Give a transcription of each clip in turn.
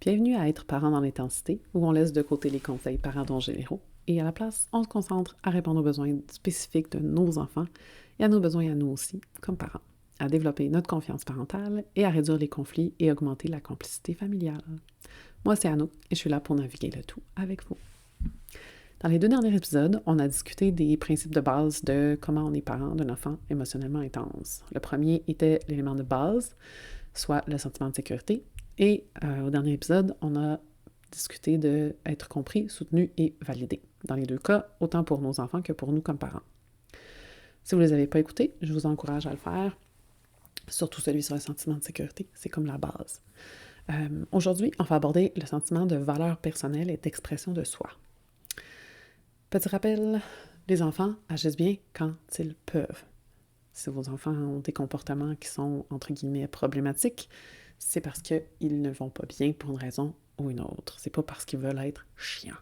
Bienvenue à Être parent dans l'intensité, où on laisse de côté les conseils parentaux généraux et à la place, on se concentre à répondre aux besoins spécifiques de nos enfants et à nos besoins à nous aussi, comme parents, à développer notre confiance parentale et à réduire les conflits et augmenter la complicité familiale. Moi, c'est Anouk et je suis là pour naviguer le tout avec vous. Dans les 2 derniers épisodes, on a discuté des principes de base de comment on est parent d'un enfant émotionnellement intense. Le premier était l'élément de base, soit le sentiment de sécurité. Et au dernier épisode, on a discuté d'être compris, soutenu et validé. Dans les deux cas, autant pour nos enfants que pour nous comme parents. Si vous ne les avez pas écoutés, je vous encourage à le faire, surtout celui sur le sentiment de sécurité, c'est comme la base. Aujourd'hui, on va aborder le sentiment de valeur personnelle et d'expression de soi. Petit rappel, les enfants agissent bien quand ils peuvent. Si vos enfants ont des comportements qui sont, entre guillemets, problématiques, c'est parce qu'ils ne vont pas bien pour une raison ou une autre. C'est pas parce qu'ils veulent être chiants.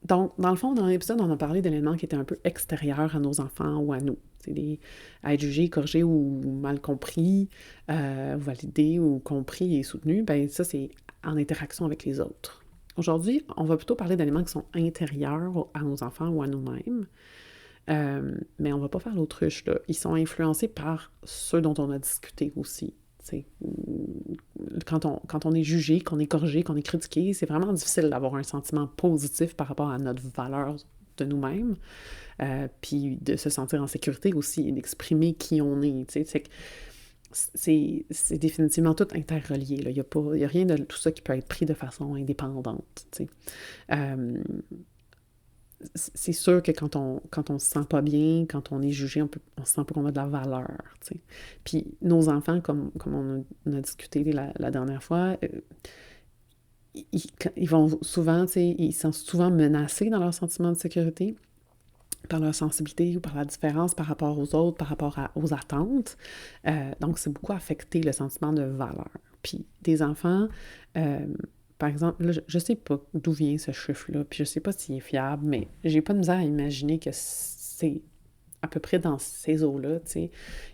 Donc, dans le fond, dans l'épisode, on a parlé d'éléments qui étaient un peu extérieurs à nos enfants ou à nous. C'est à être jugé, corrigé ou mal compris, validé ou compris et soutenu. Ben ça, c'est en interaction avec les autres. Aujourd'hui, on va plutôt parler d'éléments qui sont intérieurs à nos enfants ou à nous-mêmes. Mais on va pas faire l'autruche, là. Ils sont influencés par ceux dont on a discuté aussi. Quand on est jugé, qu'on est corrigé, qu'on est critiqué, c'est vraiment difficile d'avoir un sentiment positif par rapport à notre valeur de nous-mêmes, puis de se sentir en sécurité aussi et d'exprimer qui on est. C'est définitivement tout interrelié. Il n'y a rien de tout ça qui peut être pris de façon indépendante. C'est sûr que quand on se sent pas bien, quand on est jugé, on se sent pas qu'on a de la valeur, tu sais. Puis nos enfants, comme on a discuté la dernière fois, ils vont souvent, tu sais, ils sont souvent menacés dans leur sentiment de sécurité, par leur sensibilité ou par la différence par rapport aux autres, par rapport aux attentes. Donc, c'est beaucoup affecté le sentiment de valeur. Puis des enfants... par exemple, là, je sais pas d'où vient ce chiffre-là, puis je sais pas s'il est fiable, mais j'ai pas de misère à imaginer que c'est à peu près dans ces eaux-là, tu sais.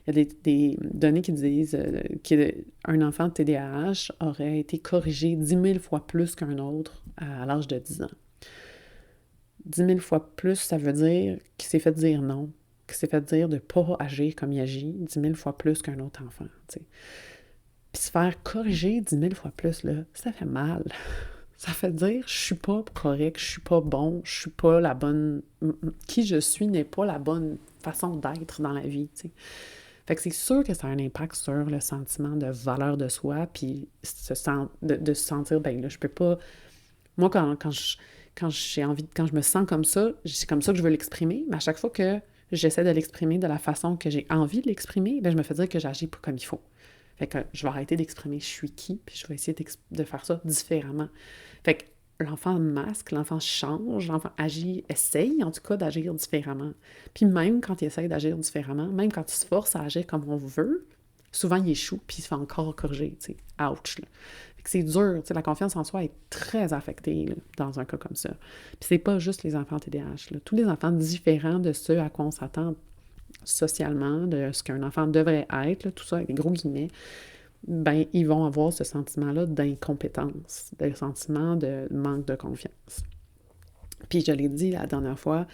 Il y a des données qui disent qu'un enfant de TDAH aurait été corrigé 10 000 fois plus qu'un autre à l'âge de 10 ans. 10 000 fois plus, ça veut dire qu'il s'est fait dire non, qu'il s'est fait dire de pas agir comme il agit 10 000 fois plus qu'un autre enfant, tu sais. Puis se faire corriger 10 000 fois plus, là, ça fait mal. Ça fait dire, je suis pas correct, je suis pas bon, je suis pas la bonne... Qui je suis n'est pas la bonne façon d'être dans la vie, tu sais. Fait que c'est sûr que ça a un impact sur le sentiment de valeur de soi, puis de se sentir, ben là, je peux pas... Moi, quand je me sens comme ça, c'est comme ça que je veux l'exprimer, mais à chaque fois que j'essaie de l'exprimer de la façon que j'ai envie de l'exprimer, ben je me fais dire que j'agis pas comme il faut. Fait que je vais arrêter d'exprimer je suis qui, puis je vais essayer de faire ça différemment. Fait que l'enfant masque, l'enfant change, l'enfant agit, essaye en tout cas d'agir différemment. Puis même quand il essaye d'agir différemment, même quand il se force à agir comme on veut, souvent il échoue, puis il se fait encore corriger, tu sais. Ouch, là. Fait que c'est dur, tu sais, la confiance en soi est très affectée là, dans un cas comme ça. Puis c'est pas juste les enfants TDAH, là. Tous les enfants différents de ce à quoi on s'attend socialement, de ce qu'un enfant devrait être, là, tout ça avec des gros guillemets, ben ils vont avoir ce sentiment-là d'incompétence, le sentiment de manque de confiance. Puis je l'ai dit la dernière fois,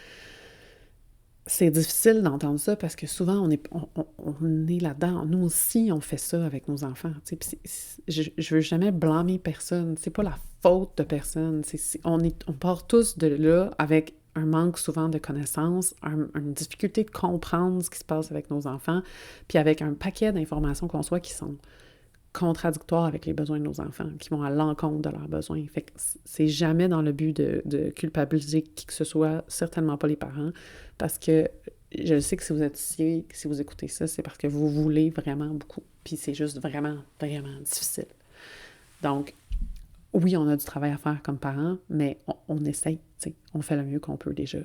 c'est difficile d'entendre ça parce que souvent on est là-dedans. Nous aussi, on fait ça avec nos enfants. Je veux jamais blâmer personne. C'est pas la faute de personne. On part tous de là avec un manque souvent de connaissances, une difficulté de comprendre ce qui se passe avec nos enfants, puis avec un paquet d'informations qu'on soit qui sont contradictoires avec les besoins de nos enfants, qui vont à l'encontre de leurs besoins. Fait que c'est jamais dans le but de culpabiliser qui que ce soit, certainement pas les parents, parce que je sais que si vous êtes ici, si vous écoutez ça, c'est parce que vous voulez vraiment beaucoup, puis c'est juste vraiment, vraiment difficile. Donc, oui, on a du travail à faire comme parents, mais on essaye, tu sais, on fait le mieux qu'on peut déjà,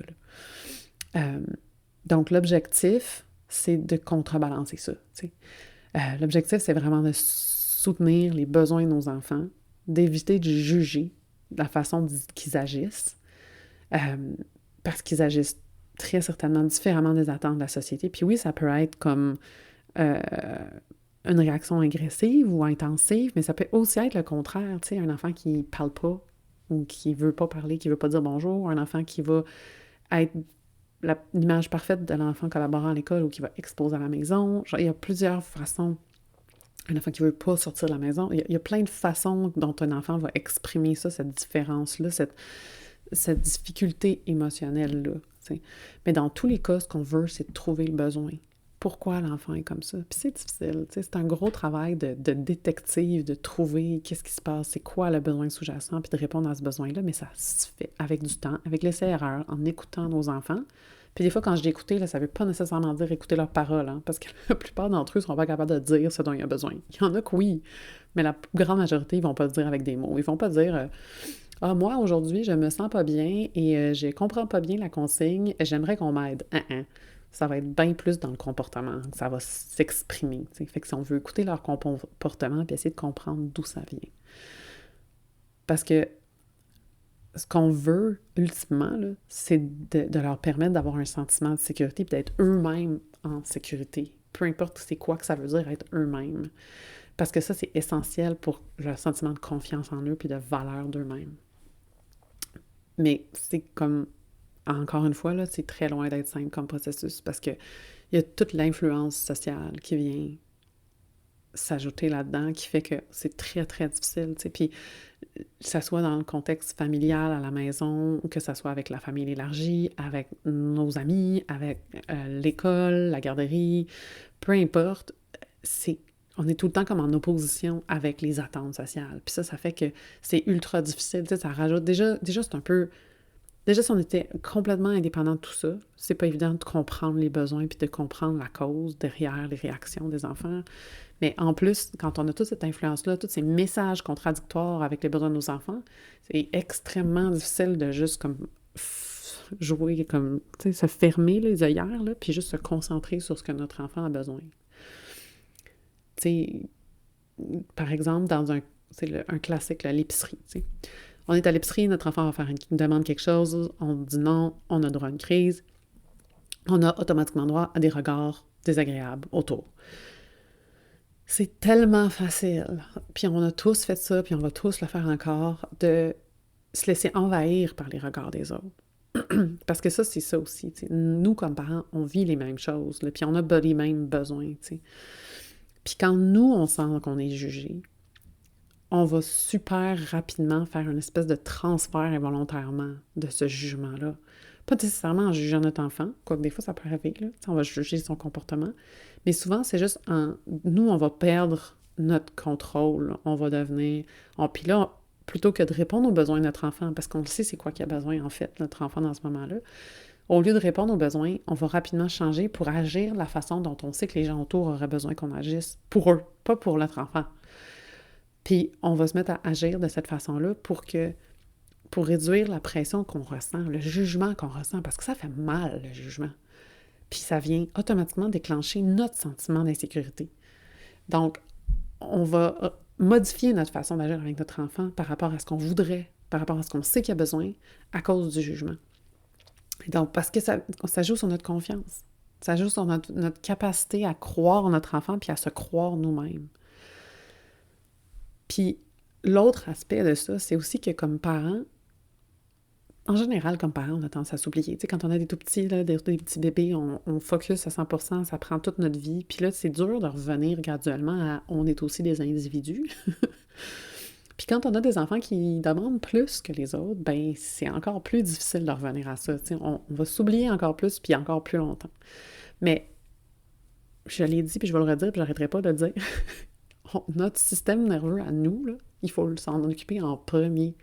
là. Donc, l'objectif, c'est de contrebalancer ça, tu sais. L'objectif, c'est vraiment de soutenir les besoins de nos enfants, d'éviter de juger la façon qu'ils agissent, parce qu'ils agissent très certainement différemment des attentes de la société. Puis oui, ça peut être comme une réaction agressive ou intensive, mais ça peut aussi être le contraire, tu sais, un enfant qui parle pas ou qui veut pas parler, qui veut pas dire bonjour, un enfant qui va être l'image parfaite de l'enfant collaborant à l'école ou qui va exploser à la maison. Genre, il y a plusieurs façons. Un enfant qui veut pas sortir de la maison. Il y a plein de façons dont un enfant va exprimer ça, cette différence-là, cette difficulté émotionnelle-là. T'sais. Mais dans tous les cas, ce qu'on veut, c'est de trouver le besoin. Pourquoi l'enfant est comme ça? Puis c'est difficile. C'est un gros travail de détective, de trouver qu'est-ce qui se passe, c'est quoi le besoin sous-jacent, puis de répondre à ce besoin-là. Mais ça se fait avec du temps, avec l'essai-erreur, en écoutant nos enfants. Puis des fois, quand je dis écouter, là, ça ne veut pas nécessairement dire écouter leurs paroles, hein, parce que la plupart d'entre eux ne seront pas capables de dire ce dont il y a besoin. Il y en a que oui, mais la grande majorité, ils ne vont pas le dire avec des mots. Ils ne vont pas dire ah, moi, aujourd'hui, je me sens pas bien et je comprends pas bien la consigne, j'aimerais qu'on m'aide. Ça va être bien plus dans le comportement, ça va s'exprimer. T'sais. Fait que si on veut écouter leur comportement et essayer de comprendre d'où ça vient. Parce que ce qu'on veut, ultimement, là, c'est de leur permettre d'avoir un sentiment de sécurité et d'être eux-mêmes en sécurité. Peu importe c'est quoi que ça veut dire être eux-mêmes. Parce que ça, c'est essentiel pour leur sentiment de confiance en eux puis de valeur d'eux-mêmes. Mais c'est comme, encore une fois, là, c'est très loin d'être simple comme processus parce que il y a toute l'influence sociale qui vient s'ajouter là-dedans, qui fait que c'est très, très difficile, tu sais. Puis, que ça soit dans le contexte familial à la maison, ou que ça soit avec la famille élargie, avec nos amis, avec l'école, la garderie, peu importe, on est tout le temps comme en opposition avec les attentes sociales. Puis ça fait que c'est ultra difficile, tu sais, ça rajoute... Déjà c'est un peu... Déjà, si on était complètement indépendant de tout ça, c'est pas évident de comprendre les besoins puis de comprendre la cause derrière les réactions des enfants. Mais en plus, quand on a toute cette influence-là, tous ces messages contradictoires avec les besoins de nos enfants, c'est extrêmement difficile de juste comme jouer comme, tu sais, se fermer les œillères, là, puis juste se concentrer sur ce que notre enfant a besoin. Tu sais, par exemple, dans un classique, là, l'épicerie, tu sais. On est à l'épicerie, notre enfant va faire une demande quelque chose, on dit non, on a droit à une crise, on a automatiquement droit à des regards désagréables autour. C'est tellement facile, puis on a tous fait ça, puis on va tous le faire encore, de se laisser envahir par les regards des autres. Parce que ça, c'est ça aussi. T'sais. Nous, comme parents, on vit les mêmes choses, là, puis on a les mêmes besoins. T'sais. Puis quand nous, on sent qu'on est jugé, on va super rapidement faire une espèce de transfert involontairement de ce jugement-là. Pas nécessairement en jugeant notre enfant, quoique des fois ça peut arriver, là, on va juger son comportement, mais souvent c'est juste nous, on va perdre notre contrôle, on va devenir... Puis là, plutôt que de répondre aux besoins de notre enfant, parce qu'on le sait c'est quoi qu'il a besoin en fait, notre enfant dans ce moment-là, au lieu de répondre aux besoins, on va rapidement changer pour agir de la façon dont on sait que les gens autour auraient besoin qu'on agisse pour eux, pas pour notre enfant. Puis on va se mettre à agir de cette façon-là pour réduire la pression qu'on ressent, le jugement qu'on ressent, parce que ça fait mal, le jugement. Puis ça vient automatiquement déclencher notre sentiment d'insécurité. Donc, on va modifier notre façon d'agir avec notre enfant par rapport à ce qu'on voudrait, par rapport à ce qu'on sait qu'il a besoin, à cause du jugement. Et donc, parce que ça joue sur notre confiance. Ça joue sur notre capacité à croire en notre enfant puis à se croire nous-mêmes. Puis l'autre aspect de ça, c'est aussi que comme parents, en général, comme parents, on a tendance à s'oublier. Tu sais, quand on a des tout petits, là, des petits bébés, on focus à 100%, ça prend toute notre vie. Puis là, c'est dur de revenir graduellement à « on est aussi des individus ». Puis quand on a des enfants qui demandent plus que les autres, ben c'est encore plus difficile de revenir à ça. Tu sais, on va s'oublier encore plus, puis encore plus longtemps. Mais je l'ai dit, puis je vais le redire, puis j'arrêterai pas de le dire. Notre système nerveux à nous, là, il faut s'en occuper en premier.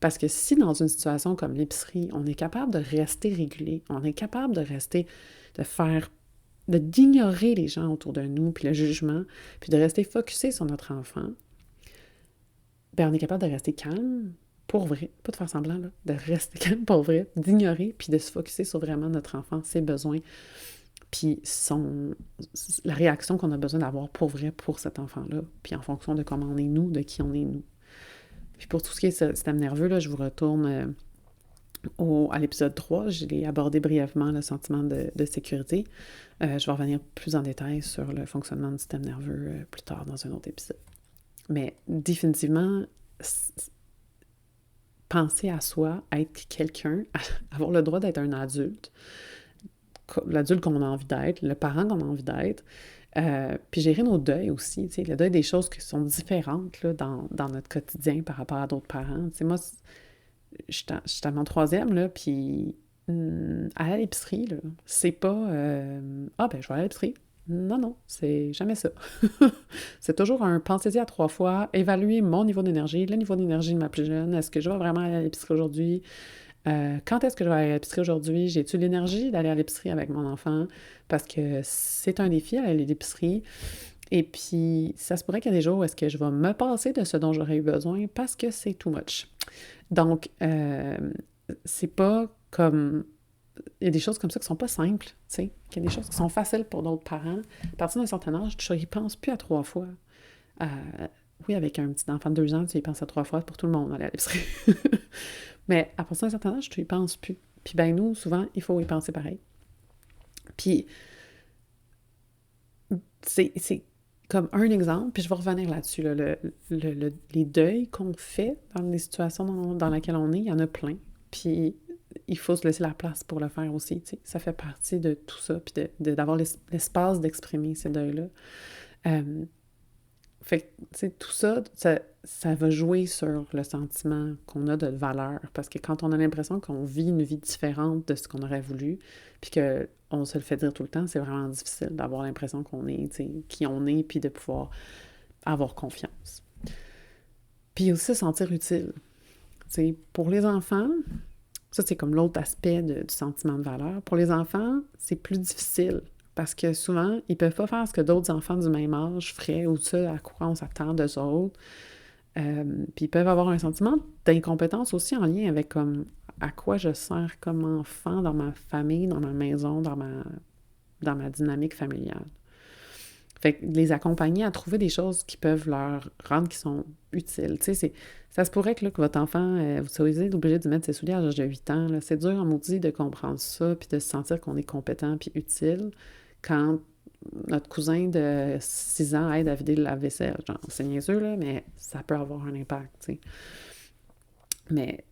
Parce que si dans une situation comme l'épicerie, on est capable de rester régulé, on est capable d'ignorer les gens autour de nous, puis le jugement, puis de rester focusé sur notre enfant, ben on est capable de rester calme, pour vrai, pas de faire semblant, là, de rester calme pour vrai, d'ignorer, puis de se focusser sur vraiment notre enfant, ses besoins, puis la réaction qu'on a besoin d'avoir pour vrai pour cet enfant-là, puis en fonction de comment on est nous, de qui on est nous. Puis pour tout ce qui est système nerveux, là, je vous retourne À l'épisode 3, je l'ai abordé brièvement, le sentiment de sécurité. Je vais revenir plus en détail sur le fonctionnement du système nerveux plus tard dans un autre épisode. Mais définitivement, penser à soi, être quelqu'un, avoir le droit d'être un adulte, l'adulte qu'on a envie d'être, le parent qu'on a envie d'être, puis gérer nos deuils aussi, tu sais, le deuil des choses qui sont différentes là, dans notre quotidien par rapport à d'autres parents. Tu sais, moi, je suis à mon troisième, là, puis aller à l'épicerie, là, c'est pas ah ben je vais aller à l'épicerie. Non, non, c'est jamais ça. C'est toujours un pensez-y à 3 fois, évaluer mon niveau d'énergie, le niveau d'énergie de ma plus jeune. Est-ce que je vais vraiment aller à l'épicerie aujourd'hui? Quand est-ce que je vais aller à l'épicerie aujourd'hui? J'ai-tu l'énergie d'aller à l'épicerie avec mon enfant? Parce que c'est un défi aller à l'épicerie. Et puis, ça se pourrait qu'il y a des jours où est-ce que je vais me passer de ce dont j'aurais eu besoin parce que c'est too much. Donc, c'est pas comme... Il y a des choses comme ça qui sont pas simples, tu sais. Il y a des choses qui sont faciles pour d'autres parents. À partir d'un certain âge, tu y penses plus à 3 fois. Euh, oui, avec un petit enfant de 2 ans, tu y penses à 3 fois pour tout le monde, aller à l'épicerie. Mais à partir d'un certain âge, tu y penses plus. Puis ben nous, souvent, il faut y penser pareil. Puis c'est comme un exemple, puis je vais revenir là-dessus, là, les deuils qu'on fait dans les situations dans lesquelles on est, il y en a plein. Puis il faut se laisser la place pour le faire aussi, tu sais. Ça fait partie de tout ça, puis d'avoir l'espace d'exprimer ces deuils-là. Fait que, tu sais, tout ça, ça va jouer sur le sentiment qu'on a de valeur. Parce que quand on a l'impression qu'on vit une vie différente de ce qu'on aurait voulu, puis qu'on se le fait dire tout le temps, c'est vraiment difficile d'avoir l'impression qu'on est, tu sais, qui on est, puis de pouvoir avoir confiance. Puis aussi se sentir utile. Tu sais, pour les enfants, ça c'est comme l'autre aspect du sentiment de valeur. Pour les enfants, c'est plus difficile. Parce que souvent, ils peuvent pas faire ce que d'autres enfants du même âge feraient ou ça à quoi on s'attend d'eux autres. Puis ils peuvent avoir un sentiment d'incompétence aussi en lien avec comme à quoi je sers comme enfant dans ma famille, dans ma maison, dans ma dynamique familiale. Fait que les accompagner à trouver des choses qui peuvent leur rendre qui sont utiles. Tu sais, ça se pourrait que, là, que votre enfant, vous soyez obligé de mettre ses souliers à l'âge de 8 ans. Là. C'est dur en maudit de comprendre ça puis de se sentir qu'on est compétent puis utile quand notre cousin de 6 ans aide à vider le lave-vaisselle. Genre, c'est niaiseux, là, mais ça peut avoir un impact, tu sais. Mais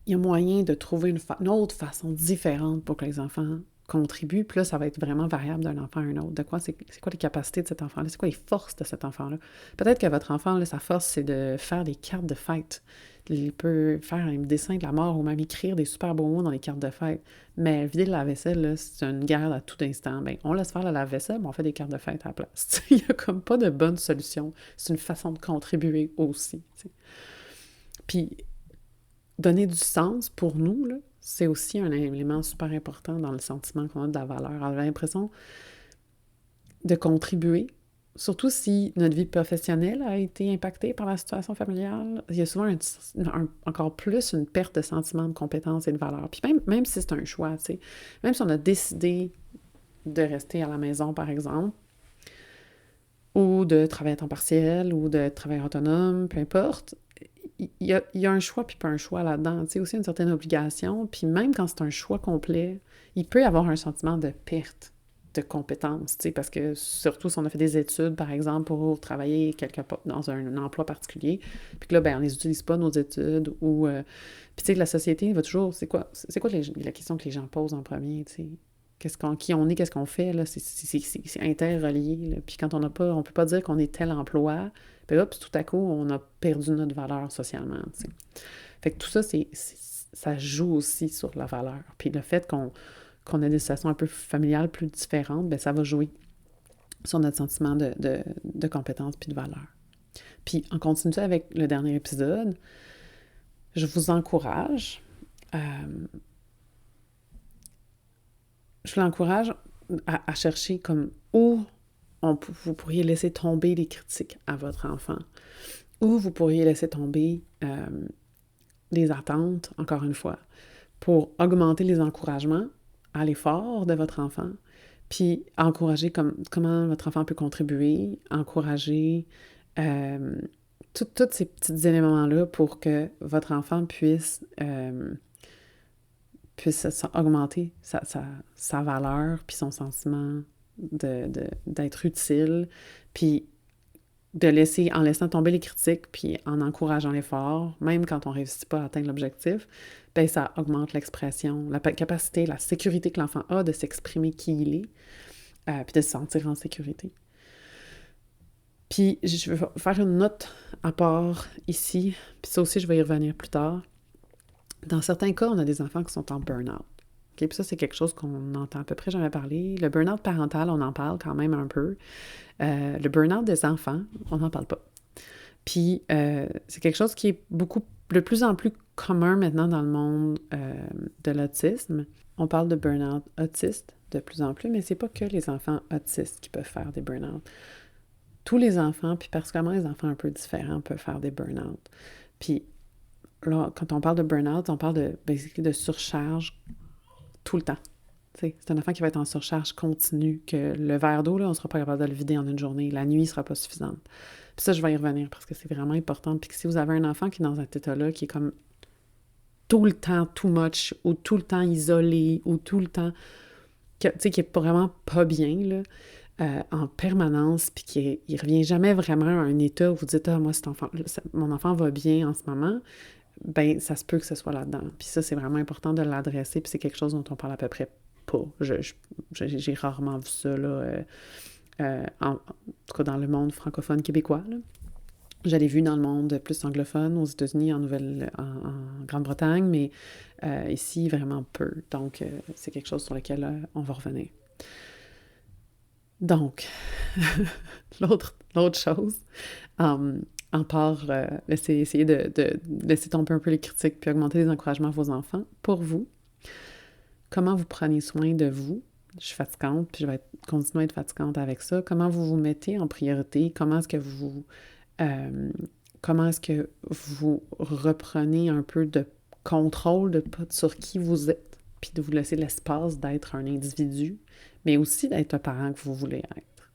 il y a moyen de trouver une autre façon différente pour que les enfants contribuent. Puis là, ça va être vraiment variable d'un enfant à un autre. De quoi, c'est quoi les capacités de cet enfant-là? C'est quoi les forces de cet enfant-là? Peut-être que votre enfant, là, sa force, c'est de faire des cartes de fête. Il peut faire un dessin de la mort ou même écrire des super beaux mots dans les cartes de fête. Mais vider la vaisselle, là, c'est une guerre à tout instant. Ben, on laisse faire la lave-vaisselle, mais on fait des cartes de fête à la place. Il n'y a comme pas de bonne solution. C'est une façon de contribuer aussi. T'sais. Puis, donner du sens pour nous, là, c'est aussi un élément super important dans le sentiment qu'on a de la valeur. On a l'impression de contribuer, surtout si notre vie professionnelle a été impactée par la situation familiale. Il y a souvent encore plus une perte de sentiment de compétence et de valeur. Puis même si c'est un choix, tu sais, même si on a décidé de rester à la maison, par exemple, ou de travailler à temps partiel, ou de travailler autonome, peu importe, il y a un choix puis pas un choix là-dedans. Tu sais, aussi une certaine obligation. Puis même quand c'est un choix complet, il peut y avoir un sentiment de perte de compétences, tu sais, parce que surtout si on a fait des études, par exemple, pour travailler dans un emploi particulier, puis que là, ben, on les utilise pas, nos études, ou... puis tu sais, la société va toujours... C'est quoi la question que les gens posent en premier, tu sais? Qui on est, qu'est-ce qu'on fait, là? C'est interrelié, là. Puis quand on peut pas dire qu'on est tel emploi, puis hop, tout à coup, on a perdu notre valeur socialement, tu sais. Fait que tout ça, ça joue aussi sur la valeur. Puis le fait qu'on ait des situations un peu familiales plus différentes, bien, ça va jouer sur notre sentiment de compétence puis de valeur. Puis, en continuant avec le dernier épisode, je vous encourage, à chercher comme où vous pourriez laisser tomber les critiques à votre enfant, où vous pourriez laisser tomber les attentes, encore une fois, pour augmenter les encouragements à l'effort de votre enfant, puis encourager comment votre enfant peut contribuer, encourager tous ces petits éléments-là pour que votre enfant puisse puisse augmenter sa valeur, puis son sentiment d'être utile, puis en laissant tomber les critiques, puis en encourageant l'effort, même quand on ne réussit pas à atteindre l'objectif, ben ça augmente l'expression, la capacité, la sécurité que l'enfant a de s'exprimer qui il est, puis de se sentir en sécurité. Puis je vais faire une note à part ici, puis ça aussi je vais y revenir plus tard. Dans certains cas, on a des enfants qui sont en burn-out. Okay? Puis ça, c'est quelque chose qu'on entend à peu près jamais parler. Le burn-out parental, on en parle quand même un peu. Le burn-out des enfants, on n'en parle pas. Puis c'est quelque chose qui est de plus en plus commun maintenant dans le monde de l'autisme. On parle de burn-out autiste de plus en plus, mais c'est pas que les enfants autistes qui peuvent faire des burn-out. Tous les enfants, puis particulièrement les enfants un peu différents, peuvent faire des burn-out. Puis là, quand on parle de burn-out, on parle de surcharge tout le temps. T'sais, c'est un enfant qui va être en surcharge continue, que le verre d'eau, là, on ne sera pas capable de le vider en une journée. La nuit ne sera pas suffisante. Puis ça, je vais y revenir parce que c'est vraiment important. Puis que si vous avez un enfant qui est dans cet état-là, qui est comme tout le temps too much, ou tout le temps isolé, ou tout le temps, qui est vraiment pas bien, là, en permanence, puis qui ne revient jamais vraiment à un état où vous dites « Ah, moi, mon enfant va bien en ce moment », ben ça se peut que ce soit là-dedans. Puis ça, c'est vraiment important de l'adresser, puis c'est quelque chose dont on parle à peu près pas. J'ai rarement vu ça, là, en tout cas dans le monde francophone québécois, là. Je l'ai vu dans le monde plus anglophone, aux États-Unis, en Grande-Bretagne, mais ici, vraiment peu. Donc, c'est quelque chose sur lequel on va revenir. Donc, l'autre chose, en part, essayer de laisser tomber un peu les critiques puis augmenter les encouragements à vos enfants. Pour vous, comment vous prenez soin de vous? Je suis fatigante, puis je vais continuer à être fatigante avec ça. Comment vous vous mettez en priorité? Comment est-ce que vous reprenez un peu de contrôle sur qui vous êtes, puis de vous laisser l'espace d'être un individu, mais aussi d'être un parent que vous voulez être.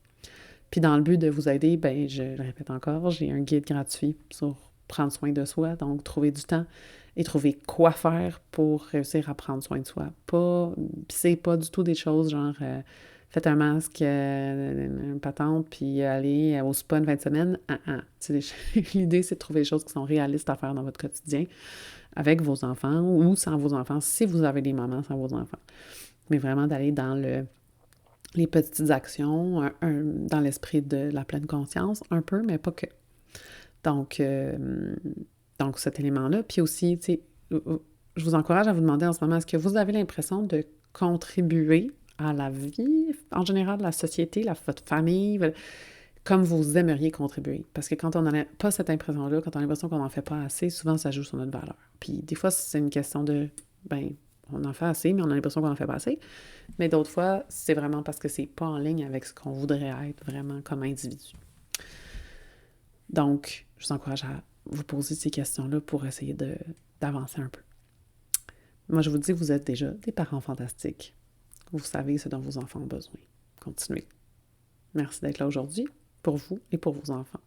Puis dans le but de vous aider, ben je le répète encore, j'ai un guide gratuit sur prendre soin de soi, donc trouver du temps et trouver quoi faire pour réussir à prendre soin de soi. C'est pas du tout des choses genre faites un masque, une patente, puis aller au spa une fin de semaine. L'idée, c'est de trouver des choses qui sont réalistes à faire dans votre quotidien avec vos enfants ou sans vos enfants, si vous avez des moments sans vos enfants. Mais vraiment d'aller dans les petites actions, dans l'esprit de la pleine conscience, un peu, mais pas que. Donc cet élément-là. Puis aussi, je vous encourage à vous demander en ce moment, est-ce que vous avez l'impression de contribuer à la vie, en général, de la société, votre famille, comme vous aimeriez contribuer? Parce que quand on n'a pas cette impression-là, quand on a l'impression qu'on n'en fait pas assez, souvent, ça joue sur notre valeur. Puis des fois, c'est une question de, on en fait assez, mais on a l'impression qu'on n'en fait pas assez. Mais d'autres fois, c'est vraiment parce que c'est pas en ligne avec ce qu'on voudrait être vraiment comme individu. Donc, je vous encourage à vous poser ces questions-là pour essayer d'avancer un peu. Moi, je vous dis que vous êtes déjà des parents fantastiques. Vous savez ce dont vos enfants ont besoin. Continuez. Merci d'être là aujourd'hui, pour vous et pour vos enfants.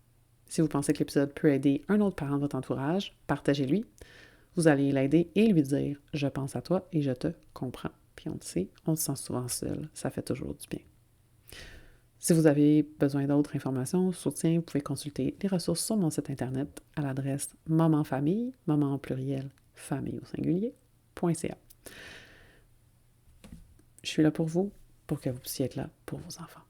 Si vous pensez que l'épisode peut aider un autre parent de votre entourage, partagez-lui. Vous allez l'aider et lui dire « Je pense à toi et je te comprends ». Puis on le sait, on se sent souvent seul. Ça fait toujours du bien. Si vous avez besoin d'autres informations, soutien, vous pouvez consulter les ressources sur mon site internet à l'adresse mamanfamille, maman au pluriel, famille au singulier.ca. Je suis là pour vous, pour que vous puissiez être là pour vos enfants.